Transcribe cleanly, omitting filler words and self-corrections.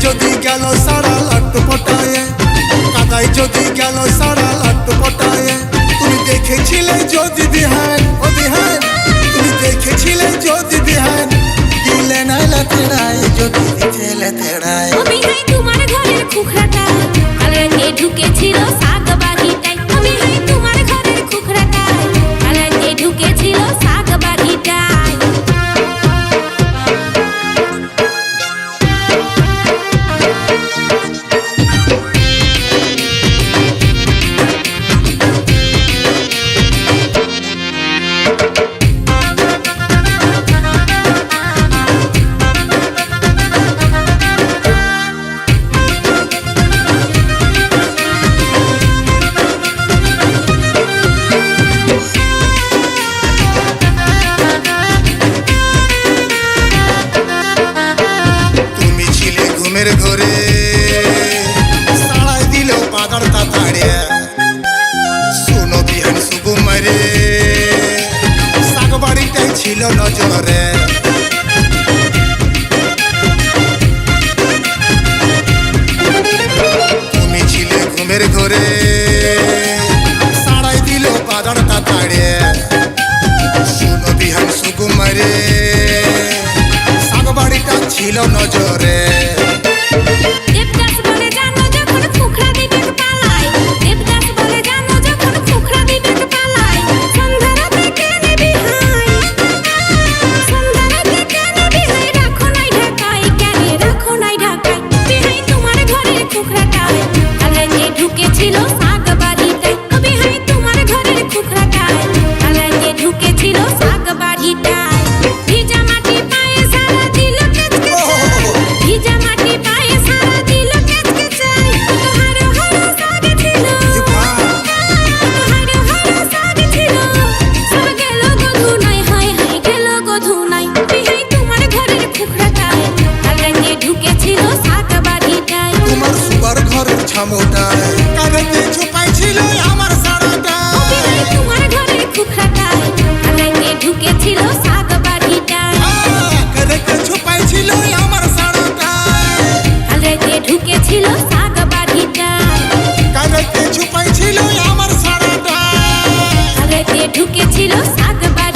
যদি গেল সারা লাট পটায়ে, কাদাই যদি গেল সারা লাট পটায়ে। তুমি দেখেছিলে যদি বিহান, ও বিহান, তুমি দেখেছিলে যদি বিহান, দিলে না লতেড়ায় যদি দিলে তেড়ায়। ও বিহাই তোমার ঘরের খুখরাটা কালকে ঢুকেছিল শাক বাড়িটায়। ও বিহাই তোমার ঘরের খুখরাটা কালকে ঢুকেছিল শাক বাড়িটায়। ঘুমের ঘরে সাড়াই দিল পাদার তাতাড়ে। শোনো বিহান সুকুমারে, শাক বাড়িটাই ছিল নজরে। তুমি ছিলে ঘুমের ঘরে সাড়াই দিল পাদার তাতাড়ে। শোনো বিহান সুকুমারে, শাক বাড়িটা ছিল নজরে। মোটায় কারেতে ছুপাই ছিল আমার সারাটা। ও বিহাই তোমার ঘরের খুখরাটায় কালকে ঢুকেছিল শাক বাড়িটায়। কারেতে ছুপাই ছিল আমার সারাটা। কালকে ঢুকেছিল শাক বাড়িটায়। কারেতে ছুপাই ছিল আমার সারাটা। কালকে ঢুকেছিল শাক বাড়িটায়।